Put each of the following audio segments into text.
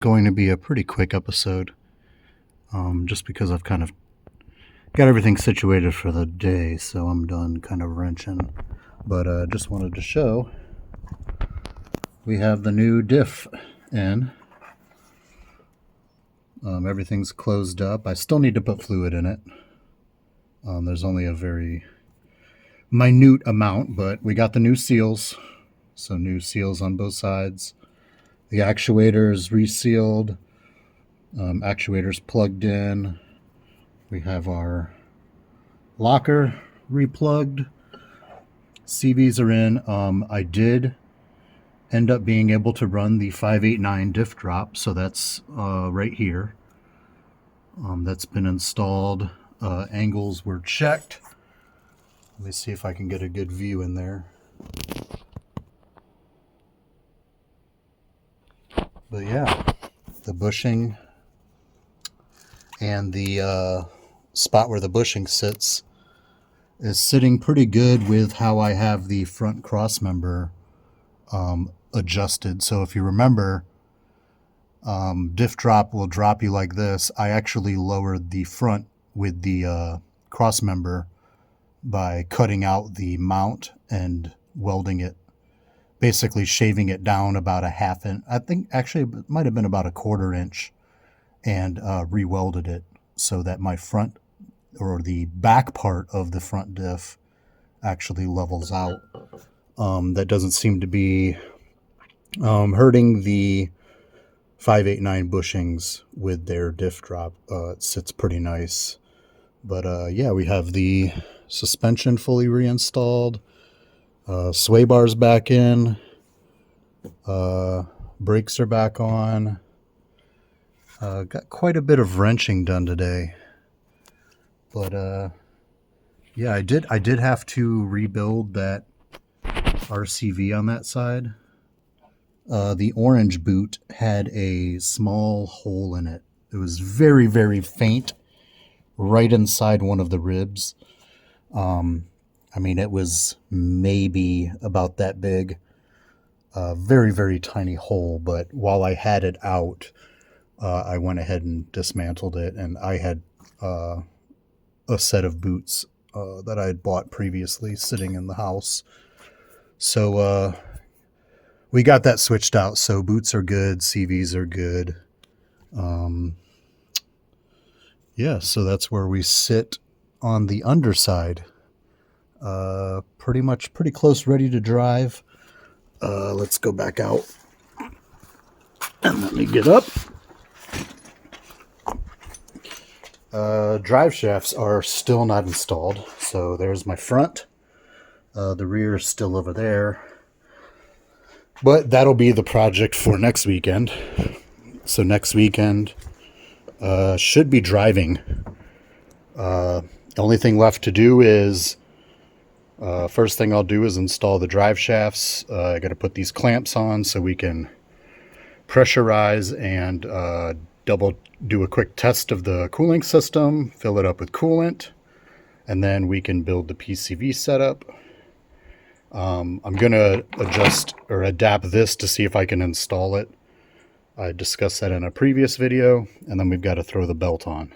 Going to be a pretty quick episode, just because I've kind of got everything situated for the day, so I'm done kind of wrenching. But just wanted to show we have the new Diff in. Everything's closed up. I still need to put fluid in it. There's only a very minute amount, but we got the new seals. So new seals on both sides. The actuators resealed. Actuators plugged in. We have our locker replugged. CVs are in. I did end up being able to run the 589 diff drop, so that's right here. That's been installed. Angles were checked. Let me see if I can get a good view in there. But yeah, the bushing and the spot where the bushing sits is sitting pretty good with how I have the front cross member adjusted. So if you remember, diff drop will drop you like this. I actually lowered the front with the cross member by cutting out the mount and welding it, basically shaving it down about a half inch. I think actually it might have been about a 1/4 inch, and re-welded it so that my front, or the back part of the front diff, actually levels out. That doesn't seem to be hurting the 589 bushings with their diff drop. It sits pretty nice. But yeah, we have the suspension fully reinstalled. Sway bars back in. Brakes are back on. Got quite a bit of wrenching done today. But yeah, I did have to rebuild that RCV on that side. The orange boot had a small hole in it. It was very, very faint, right inside one of the ribs. I mean, it was maybe about that big. Very, very tiny hole, but while I had it out, I went ahead and dismantled it, and I had a set of boots that I had bought previously sitting in the house. So we got that switched out, so boots are good, CVs are good. Yeah, so that's where we sit on the underside. Pretty close, ready to drive. Let's go back out and let me get up. Drive shafts are still not installed, so there's my front. The rear is still over there, but that'll be the project for next weekend. So next weekend should be driving. The only thing left to do is first thing I'll do is install the drive shafts. I got to put these clamps on so we can pressurize and do a quick test of the cooling system, fill it up with coolant, and then we can build the PCV setup. I'm going to adjust or adapt this to see if I can install it. I discussed that in a previous video, and then we've got to throw the belt on.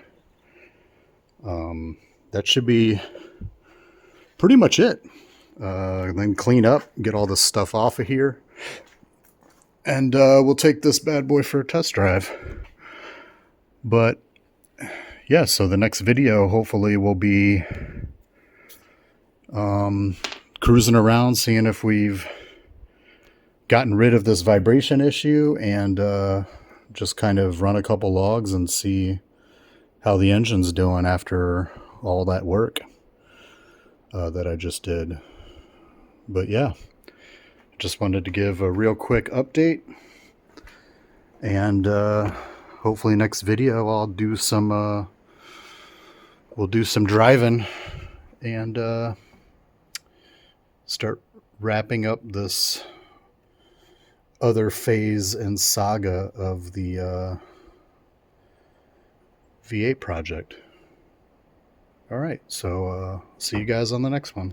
That should be pretty much it. Then clean up, get all this stuff off of here, and we'll take this bad boy for a test drive. But yeah, so the next video hopefully will be cruising around, seeing if we've gotten rid of this vibration issue, and just kind of run a couple logs and see how the engine's doing after all that work that I just did. But yeah, just wanted to give a real quick update, and hopefully next video I'll do some we'll do some driving and start wrapping up this other phase and saga of the V8 project. All right, so see you guys on the next one.